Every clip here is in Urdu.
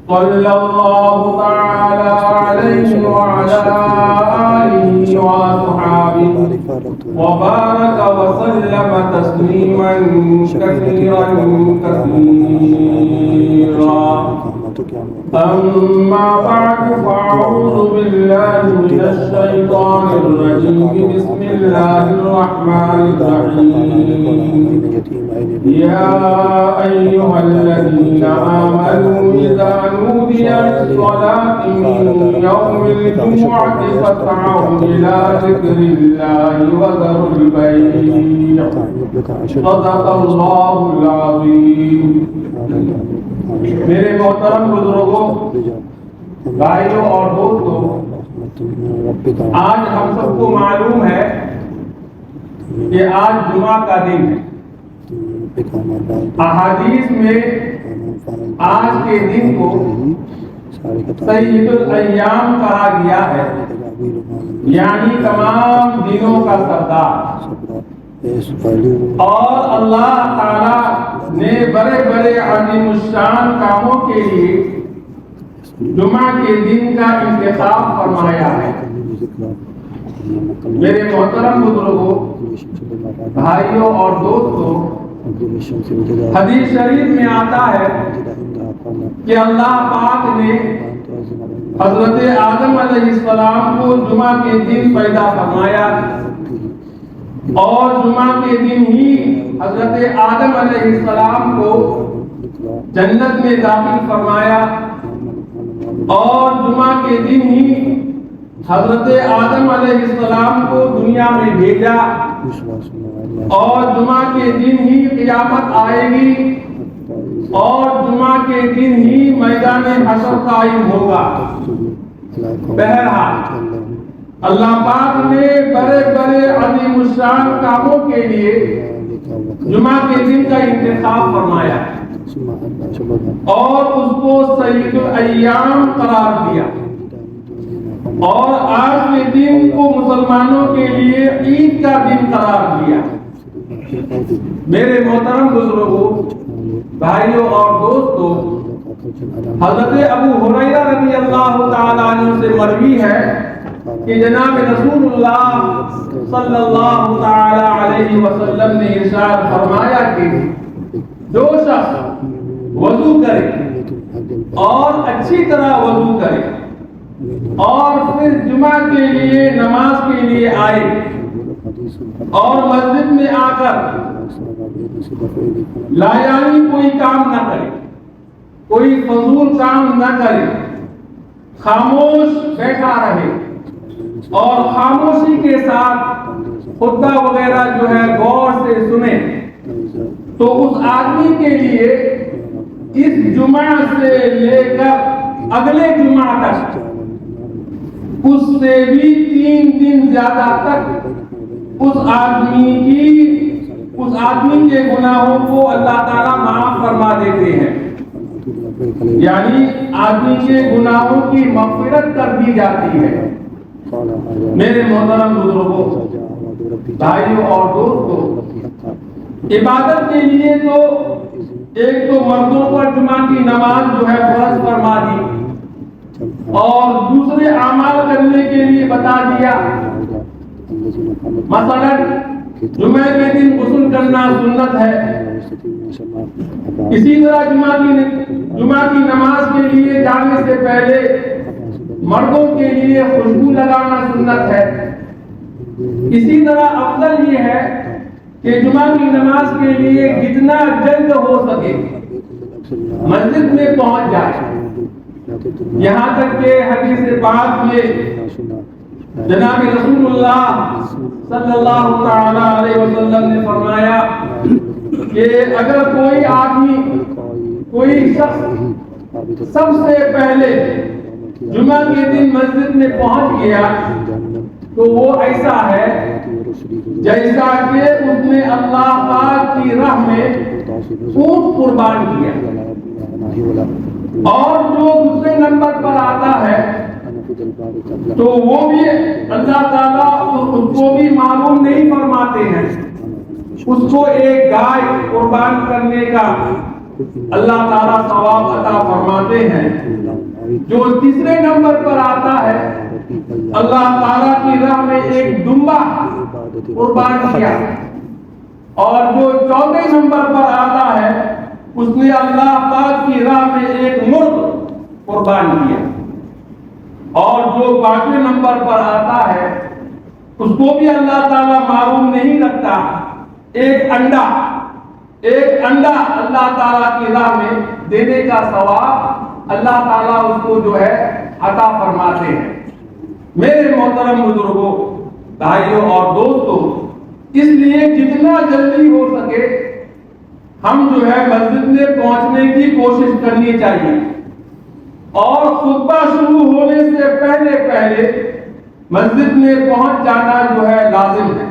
صلی اللہ تعالی علیہ وعلی آلہ وصحبہ وبارک وسلم تسلیما کثیرا کثیرا اما بعد فاعوذ باللہ من الشیطان الرجیم بسم اللہ الرحمن الرحیم یا ایہا الذین آمنوا اذا نودي للصلاة من يوم الجمعة فاسعوا إلى ذكر الله وذروا البيع صدق الله العظيم. میرے محترم بزرگوں، بھائیوں اور دوستوں، آج ہم سب کو معلوم ہے کہ آج جمعہ کا دن ہے. احادیث میں آج کے دن کو سید الایام کہا گیا ہے، یعنی تمام دنوں کا سردار. اور اللہ تعالی نے بڑے بڑے عظیم الشان کاموں کے لیے جمعہ کے دن کا انتخاب فرمایا ہے. میرے محترم بزرگوں، بھائیوں اور دوستوں، حدیث شریف میں آتا ہے کہ اللہ پاک نے حضرت آدم علیہ السلام کو جمعہ کے دن پیدا فرمایا، اور جمعہ کے دن ہی حضرت آدم علیہ السلام کو جنت میں داخل فرمایا، اور جمعہ کے دن ہی حضرت آدم علیہ السلام کو دنیا میں بھیجا، اور جمعہ کے دن ہی قیامت آئے گی، اور جمعہ کے دن ہی میدان حشر قائم ہوگا. بہرحال اللہ پاک نے بڑے بڑے عظیم الشان کاموں کے لیے جمعہ کے دن کا انتخاب فرمایا اور اس کو سید الایام قرار دیا، اور آج کے دن کو مسلمانوں کے لیے عید کا دن قرار دیا. میرے محترم بزرگوں، بھائیوں اور دوستوں، حضرت ابو ہریرہ رضی اللہ تعالی عنہ سے مروی ہے کہ جناب رسول اللہ صلی اللہ تعالی علیہ وسلم نے ارشاد فرمایا کہ جو شخص وضو کرے اور اچھی طرح وضو کرے اور پھر جمعہ کے لیے نماز کے لیے آئے اور مسجد میں آ کر لایانی کوئی کام نہ کرے، کوئی فضول کام نہ کرے، خاموش بیٹھا رہے اور خاموشی کے ساتھ خطبہ وغیرہ جو ہے غور سے سنے، تو اس آدمی کے لیے اس جمعہ سے لے کر اگلے جمعہ تک اس سے بھی 3 دن زیادہ تک اس آدمی کے گناہوں کو اللہ تعالیٰ معاف فرما دیتے ہیں، یعنی آدمی کے گناہوں کی مغفرت کر دی جاتی ہے. میرے محترم بزرگوں، بھائیوں اور دوستوں، عبادت کے لیے تو ایک تو مردوں پر جمعہ کی نماز جو ہے فرض فرما دی، اور دوسرے اعمال کرنے کے لیے بتا دیا. مثلا جمعہ کے دن غسل کرنا سنت ہے، اسی طرح جمعہ کی نماز کے لیے جانے سے پہلے مردوں کے لیے خوشبو لگانا سنت ہے. اسی طرح افضل یہ ہے کہ جمعہ کی نماز کے لیے جتنا جلد ہو سکے مسجد میں پہنچ جائے. یہاں تک کہ حدیث پاک میں جناب رسول اللہ صلی اللہ تعالی علیہ وسلم نے فرمایا کہ اگر کوئی آدمی، کوئی شخص سب سے پہلے جمعہ کے دن مسجد میں پہنچ گیا تو وہ ایسا ہے جیسا کہ اس نے اللہ پاک کی راہ میں اونٹ قربان کیا. اور جو دوسرے نمبر پر آتا ہے تو وہ بھی اللہ تعالیٰ اس کو بھی معلوم نہیں فرماتے ہیں، اس کو ایک گائے قربان کرنے کا اللہ تعالیٰ ثواب عطا فرماتے ہیں۔ جو تیسرے نمبر پر آتا ہے، اللہ تعالیٰ کی راہ میں ایک دمبا قربان کیا، اور جو چوتھے نمبر پر آتا ہے اس نے اللہ پاک کی راہ میں ایک مرغ قربان کیا، اور جو پانچویں نمبر پر آتا ہے اس کو بھی اللہ تعالیٰ معلوم نہیں رکھتا، ایک انڈا اللہ تعالیٰ کی راہ میں دینے کا ثواب اللہ تعالیٰ اس کو جو ہے عطا فرماتے ہیں۔ میرے محترم بزرگوں، بھائیوں اور دوستوں، اس لیے جتنا جلدی ہو سکے ہم جو ہے مسجد میں پہنچنے کی کوشش کرنی چاہیے، اور خطبہ شروع ہونے سے پہلے مسجد میں پہنچ جانا جو ہے لازم ہے۔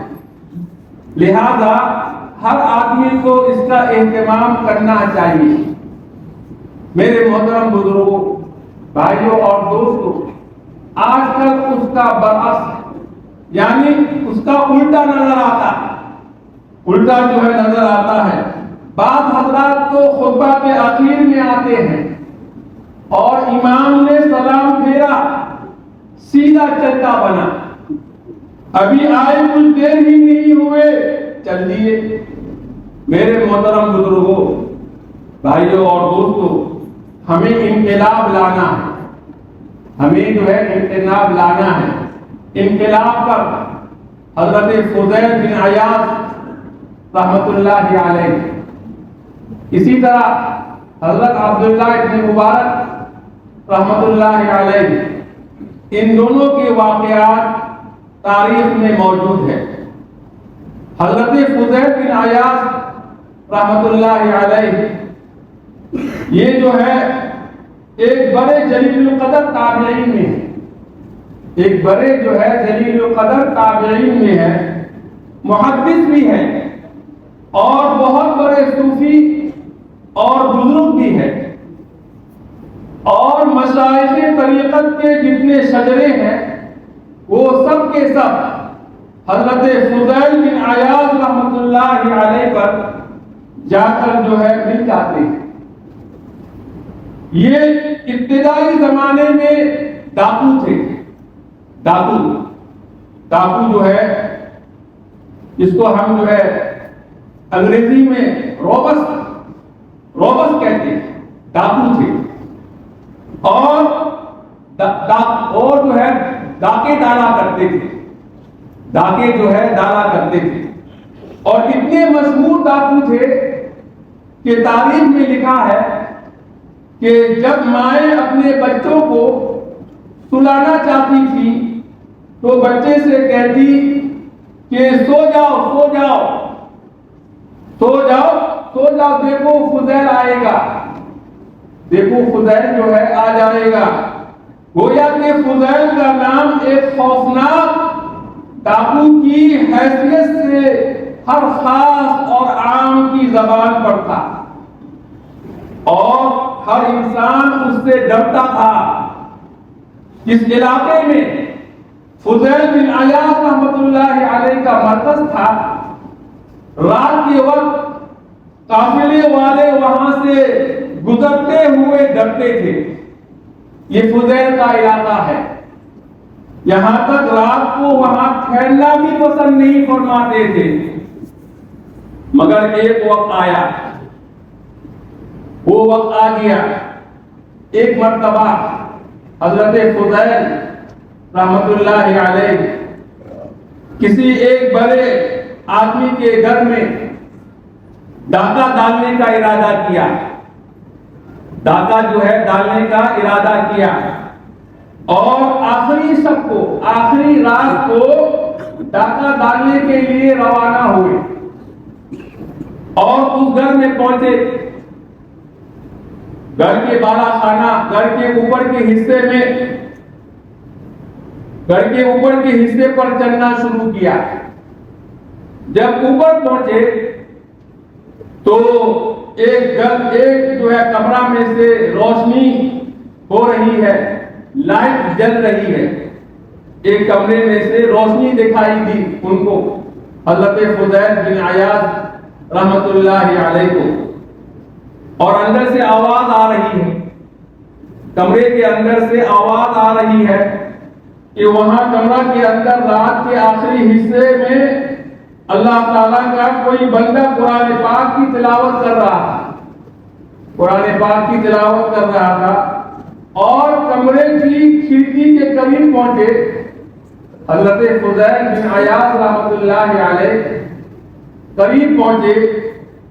لہذا ہر آدمی کو اس کا اہتمام کرنا چاہیے۔ میرے محترم بزرگوں، بھائیوں اور دوستوں، آج کل اس کا برعکس، یعنی اس کا الٹا نظر آتا ہے۔ بعض حضرات تو خطبہ کے آخر میں آتے ہیں اور امام نے سلام پھیرا، سیدھا چلتا بنا، ابھی آئے کچھ دیر ہی نہیں ہوئے چل دیے۔ میرے محترم بزرگوں، بھائیوں اور دوستوں، ہمیں انقلاب لانا ہے، ہمیں جو ہے انقلاب لانا ہے۔ انقلاب پر حضرت فضیل بن عیاض رحمت اللہ علیہ، اسی طرح حضرت عبداللہ بن مبارک رحمت اللہ علیہ، ان دونوں کے واقعات تاریخ میں موجود ہے۔ حضرت فضیل بن عیاض رحمت اللہ علیہ یہ جو ہے ایک بڑے جلیل القدر تابعین میں ہے، ایک بڑے جو ہے جلیل القدر تابعین میں ہے، محدث بھی ہے اور بہت بڑے صوفی اور بزرگ بھی ہے، اور مشائخ طریقت کے جتنے شجرے ہیں وہ سب کے سب حضرت فضیل بن عیاض رحمت اللہ علیہ پر جا کر جو ہے مل جاتے ہیں۔ یہ ابتدائی زمانے میں ڈاکو تھے، ڈاکو جو ہے جس کو ہم جو ہے انگریزی میں روبس کہتے ہیں، ڈاکو تھے، اور جو ہے ڈاکے ڈالا کرتے تھے، اور اتنے مشہور ڈاکو تھے کہ تاریخ میں لکھا ہے کہ جب مائیں اپنے بچوں کو سلانا چاہتی تھی تو بچے سے کہتی کہ سو جاؤ، دیکھو فضیل آئے گا، دیکھو فضیل جو ہے آ جائے گا۔ گویا کہ فضیل کا نام ایک خوفناک ڈاکو کی حیثیت سے ہر خاص اور عام کی زبان پر تھا، اور ہر انسان اس سے ڈرتا تھا۔ جس علاقے میں فضیل بن عیاض رحمت اللہ علیہ کا مرکز تھا، رات کے وقت قافلے والے وہاں سے گزرتے ہوئے ڈرتے تھے۔ یہ فضیل کا علاقہ ہے، یہاں تک رات کو وہاں ٹھہرنا بھی پسند نہیں فرماتے تھے۔ مگر ایک وقت آیا، وہ وقت آ گیا، ایک مرتبہ حضرت فضیل رحمت اللہ علیہ کسی ایک بڑے آدمی کے گھر میں ڈاکہ ڈالنے کا ارادہ کیا، ڈاکہ جو ہے ڈالنے کا ارادہ کیا، اور آخری رات کو ڈاکہ ڈالنے کے لیے روانہ ہوئے، اور اس گھر میں پہنچے۔ گھر کے بالا خانہ، گھر کے اوپر کے حصے پر چلنا شروع کیا۔ جب اوپر پہنچے تو ایک جو ہے کمرہ میں سے روشنی ہو رہی ہے، لائٹ جل رہی ہے، ایک کمرے میں سے روشنی دکھائی دی ان کو، حضرت فضیل بن عیاض رحمت اللہ علیہ کو۔ اور اندر سے آواز آ رہی ہے، کمرے کے اندر سے آواز آ رہی ہے کہ وہاں کمرہ کے اندر رات کے آخری حصے میں اللہ تعالیٰ کا کوئی بندہ قرآن پاک کی تلاوت کر رہا تھا، قرآن پاک کی تلاوت کر رہا تھا، اور کمرے کی کھڑکی کے قریب پہنچے حضرت فضیل بن عیاض رحمۃ اللہ علیہ قریب پہنچے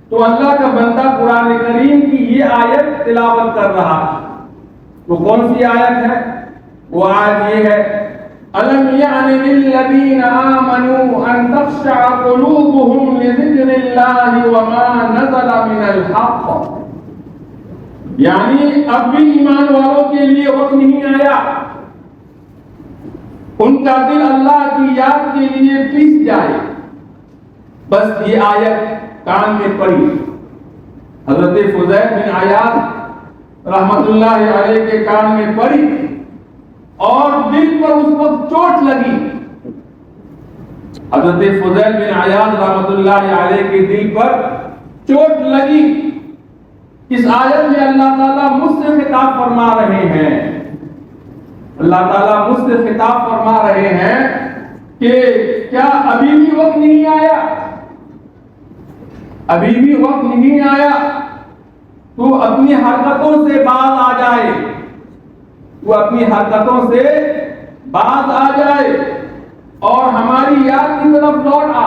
تو اللہ کا بندہ قرآن کریم کی یہ آیت تلاوت کر رہا تھا۔ وہ کون سی آیت ہے؟ وہ آیت یہ ہے، أَلَمْ يَعْنِ لِلَّذِينَ آمَنُوا أَن تَخْشَعَ قُلُوبُهُمْ لِذِكْرِ اللَّهِ وَمَا نَزَلَ مِنَ الْحَقِّ، یعنی اب بھی ایمان والوں کے لیے وقت نہیں آیا ان کا دل اللہ کی یاد کے لیے پیس جائے۔ بس یہ آیت کان میں پڑی، حضرت فضیل بن عیاض رحمت اللہ علیہ کے کان میں پڑی اور دل پر اس وقت چوٹ لگی۔ حضرت فضیل بن عیاض رحمت اللہ علیہ کے دل پر چوٹ لگی۔ اس آیت میں اللہ تعالیٰ مجھ سے خطاب فرما رہے ہیں، اللہ تعالیٰ مجھ سے خطاب فرما رہے ہیں کہ کیا ابھی بھی وقت نہیں آیا؟ ابھی بھی وقت نہیں آیا تو اپنی حرکتوں سے باز آ جائے، وہ اپنی حرکتوں سے باز آ جائے اور ہماری یاد کی طرف لوٹ آ،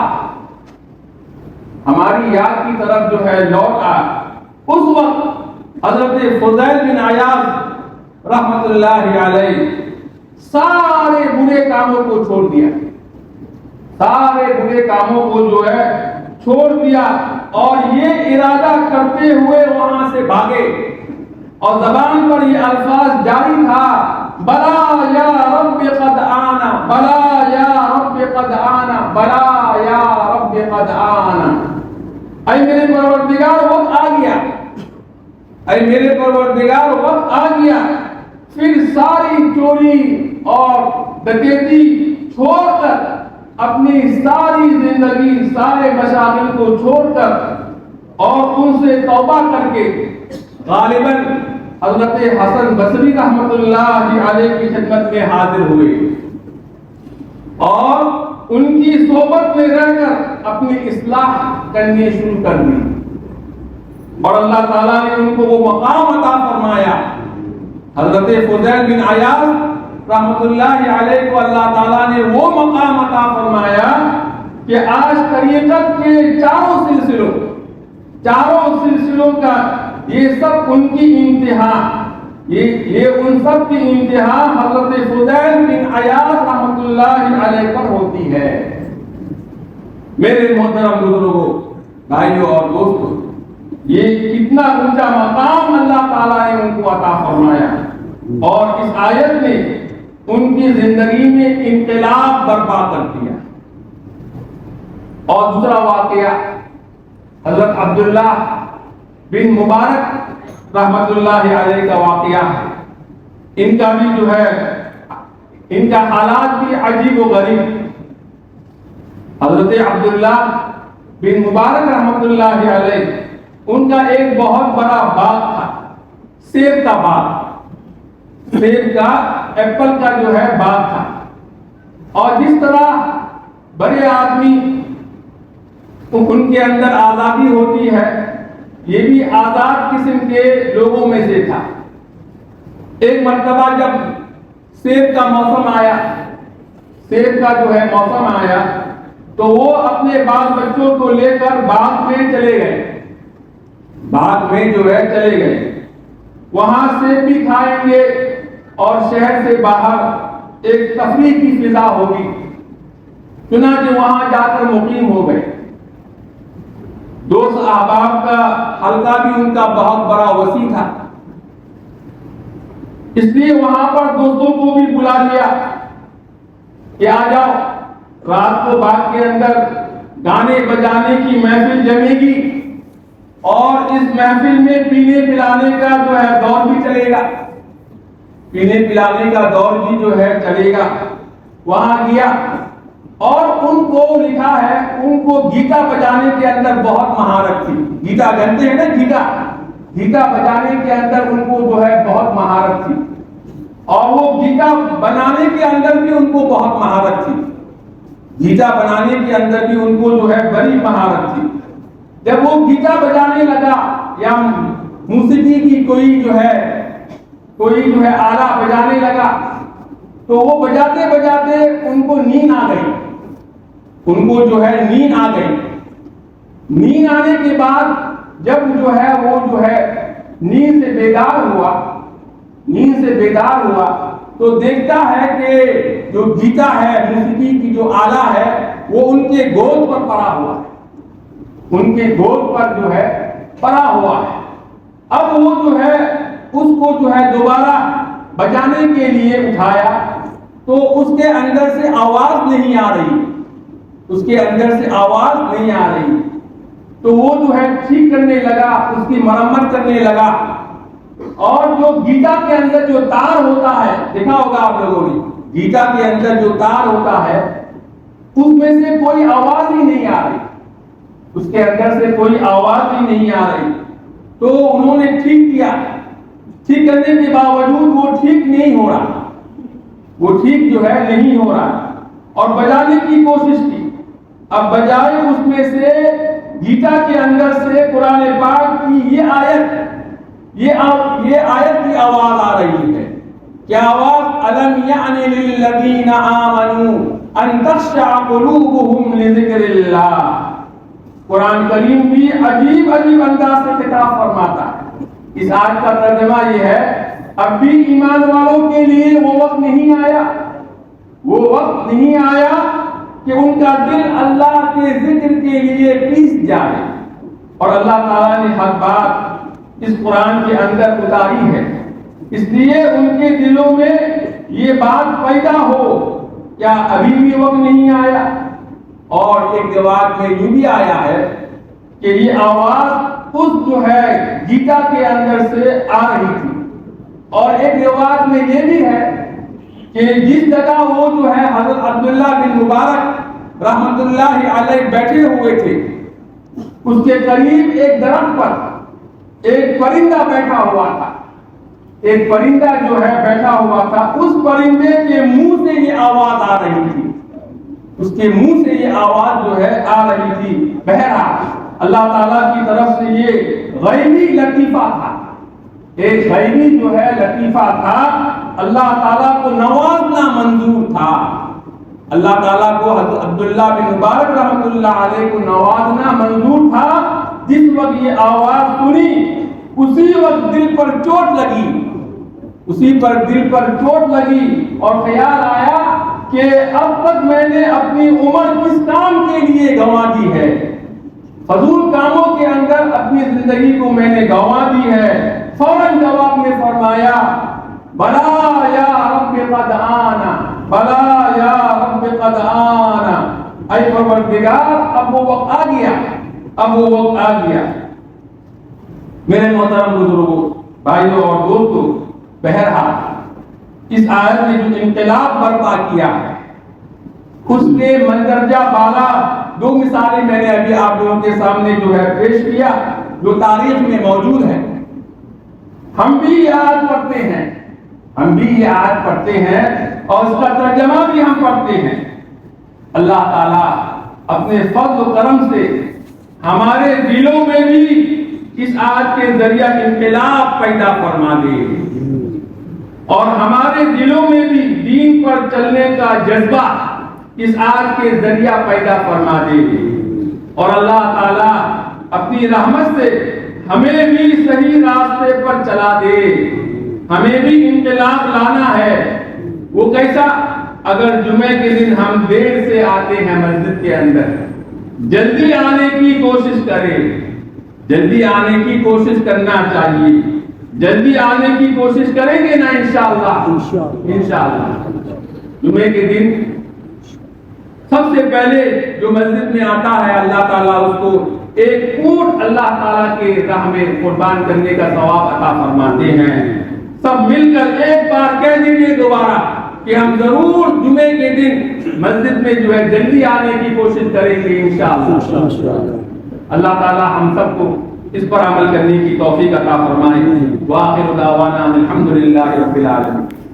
ہماری یاد کی طرف جو ہے لوٹ آ۔ اس وقت حضرت فضیل بن عیاض رحمت اللہ علیہ سارے برے کاموں کو چھوڑ دیا، سارے برے کاموں کو جو ہے چھوڑ دیا اور یہ ارادہ کرتے ہوئے وہاں سے بھاگے، اور زبان پر یہ الفاظ جاری تھا، بلا یا رب قد آنا، بلا یا رب قد آنا، بلا یا رب قد آنا، اے میرے پروردگار وقت آ گیا، اے میرے پروردگار وقت آ گیا۔ پھر ساری چوری اور ڈکیتی چھوڑ کر، اپنی ساری زندگی سارے مشاغل کو چھوڑ کر اور ان سے توبہ کر کے غالباً حضرت حسن بصری رحمت اللہ علیہ کی خدمت میں حاضر ہوئے اور ان کی صحبت میں رہ کر اپنی اصلاح کرنی شروع کر دی، اور اللہ تعالیٰ نے ان کو وہ مقام عطا فرمایا۔ حضرت فضیل بن عیاض رحمت اللہ علیہ کو اللہ تعالیٰ نے وہ مقام عطا فرمایا کہ آج طریقت کے چاروں سلسلوں کا یہ سب ان کی انتہا، یہ ان سب کی انتہا حضرت فضیل بن عیاض رحمت اللہ علیہ پر ہوتی ہے۔ میرے محترم بزرگوں، بھائیوں اور دوستوں، یہ کتنا اونچا مقام اللہ تعالیٰ نے ان کو عطا فرمایا، اور اس آیت نے ان کی زندگی میں انقلاب برپا کر دیا۔ اور دوسرا واقعہ حضرت عبداللہ بن مبارک رحمت اللہ علیہ کا واقعہ ہے۔ ان کا بھی جو ہے ان کا حالات بھی عجیب و غریب۔ حضرت عبداللہ بن مبارک رحمت اللہ علیہ، ان کا ایک بہت بڑا باغ تھا، سیب کا باغ، سیب کا ایپل کا جو ہے باغ تھا، اور جس طرح بڑے آدمی ان کے اندر آزادی ہوتی ہے، یہ بھی آزاد قسم کے لوگوں میں سے تھا۔ ایک مرتبہ جب سیب کا موسم آیا، سیب کا جو ہے موسم آیا، تو وہ اپنے بال بچوں کو لے کر باغ میں چلے گئے، باغ میں جو ہے چلے گئے، وہاں سیب بھی کھائیں گے اور شہر سے باہر ایک تفریح کی فضا ہوگی۔ چنانچہ وہاں جا کر مقیم ہو گئے۔ دوست احباب کا حلقہ بھی ان کا بہت بڑا وسیع تھا، اس لیے وہاں پر دوستوں کو بھی بلا لیا کہ آ جاؤ، رات کو باغ کے اندر گانے بجانے کی محفل جمے گی، اور اس محفل میں پینے پلانے کا جو ہے دور بھی چلے گا، پینے پلانے کا دور بھی جو ہے چلے گا۔ وہاں گیا اور ان کو لکھا ہے، ان کو گیٹا بجانے کے اندر بہت مہارت تھی۔ گیٹا جانتے ہیں نا، گیتا بجانے کے اندر ان کو جو ہے بہت مہارت تھی، اور وہ گیتا بنانے کے اندر بھی ان کو بہت مہارت تھی، گیتا بنانے کے اندر بھی ان کو جو ہے بڑی مہارت تھی۔ جب وہ گیتا بجانے لگا یا موسیقی کی کوئی جو ہے آلہ بجانے لگا، تو وہ بجاتے بجاتے ان کو نیند آ گئی، ان کو جو ہے نیند آ گئی۔ نیند آنے کے بعد جب جو ہے وہ جو ہے نیند سے بیدار ہوا تو دیکھتا ہے کہ جو گیتا ہے، موسیقی کی جو آلہ ہے، وہ ان کے گود پر پڑا ہوا ہے، ان کے گود پر جو ہے پڑا ہوا ہے۔ اب وہ جو ہے اس کو جو ہے دوبارہ بجانے کے لیے اٹھایا تو اس کے اندر سے آواز نہیں آ رہی، اس کے اندر سے آواز نہیں آ رہی، تو وہ جو ہے ٹھیک کرنے لگا، اس کی مرمت کرنے لگا۔ اور جو گیتا کے اندر جو تار ہوتا ہے، دیکھا ہوگا آپ لوگوں نے، گیتا کے اندر جو تار ہوتا ہے اس میں سے کوئی آواز ہی نہیں آ رہی، اس کے اندر سے کوئی آواز ہی نہیں آ رہی۔ تو انہوں نے ٹھیک کیا، ٹھیک کرنے کے باوجود وہ ٹھیک نہیں ہو رہا، وہ ٹھیک جو ہے نہیں ہو رہا، اور بجانے کی کوشش کی۔ اب بجائے اس میں سے گیتا کے اندر سے قرآن پاک کی یہ آیت کی آواز آ رہی ہے۔ کیا آواز؟ الم یعن للذین آمنوا ان تخشع قلوبهم لذکر اللہ۔ قرآن کریم بھی عجیب انداز سے خطاب فرماتا ہے۔ اس آیت کا ترجمہ یہ ہے، اب بھی ایمان والوں کے لیے وہ وقت نہیں آیا کہ ان کا دل اللہ کے ذکر کے لیے پیس جائے، اور اللہ تعالیٰ نے حق بات اس قرآن کے اندر اتاری ہے، اس لیے ان کے دلوں میں یہ بات پیدا ہو۔ کیا ابھی بھی وقت نہیں آیا؟ اور ایک روایت میں یوں بھی آیا ہے کہ یہ آواز اس جو ہے گیتا کے اندر سے آ رہی تھی، اور ایک روایت میں یہ بھی ہے کہ جس جگہ وہ جو ہے حضرت عبداللہ بن مبارک رحمت اللہ علیہ بیٹھے ہوئے تھے، اس کے قریب ایک درخت پر ایک پرندہ بیٹھا ہوا تھا، ایک پرندہ جو ہے بیٹھا ہوا تھا، اس پرندے کے منہ سے یہ آواز آ رہی تھی، اس کے منہ سے یہ آواز جو ہے آ رہی تھی۔ بہرحال اللہ تعالیٰ کی طرف سے یہ غیبی لطیفہ تھا، ایک غیبی جو ہے لطیفہ تھا، اللہ تعالیٰ کو نوازنا منظور تھا، اللہ تعالیٰ کو حضرت عبداللہ بن مبارک رحمت اللہ علیہ کو نوازنا منظور تھا۔ جس وقت یہ آواز سنی اسی وقت دل پر چوٹ لگی، اور خیال آیا کہ اب تک میں نے اپنی عمر کس کام کے لیے گنوا دی ہے، فضول کاموں کے اندر اپنی زندگی کو میں نے گنوا دی ہے۔ فوراً جواب میں فرمایا، بلا یا رب قد آنا، بلا یا رب قد آنا، اے پروردگار اب وہ وقت آ گیا۔ میرے محترم بزرگوں، بھائیوں اور دوستوں، بہرحال اس آیت نے جو انقلاب برپا کیا ہے اس کے مندرجہ بالا دو مثالیں میں نے ابھی آپ لوگوں کے سامنے جو ہے پیش کیا، جو تاریخ میں موجود ہے۔ ہم بھی یہ آیت پڑھتے ہیں اور اس کا ترجمہ بھی ہم پڑھتے ہیں۔ اللہ تعالیٰ اپنے فضل و کرم سے ہمارے دلوں میں بھی اس آیت کے ذریعہ انقلاب پیدا فرما دے، اور ہمارے دلوں میں بھی دین پر چلنے کا جذبہ اس آیت کے ذریعہ پیدا فرما دے، اور اللہ تعالیٰ اپنی رحمت سے ہمیں بھی صحیح راستے پر چلا دے۔ ہمیں بھی انقلاب لانا ہے، وہ کیسا؟ اگر جمعے کے دن ہم دیر سے آتے ہیں مسجد کے اندر، جلدی آنے کی کوشش کریں، جلدی آنے کی کوشش کرنا چاہیے، جلدی آنے کی کوشش کریں گے نا انشاءاللہ۔ جمعے کے دن سب سے پہلے جو مسجد میں آتا ہے، اللہ تعالیٰ اس کو ایک اونٹ اللہ تعالیٰ کے راہ میں قربان کرنے کا ثواب عطا فرماتے ہیں۔ سب مل کر ایک بار کہہ دیجیے دوبارہ کہ ہم ضرور جمعے کے دن مسجد میں جو ہے جلدی آنے کی کوشش کریں گے انشاءاللہ۔ اللہ تعالیٰ ہم سب کو اس پر عمل کرنے کی توفیق عطا فرمائے۔ وآخر دعوانا الحمدللہ رب العالمین۔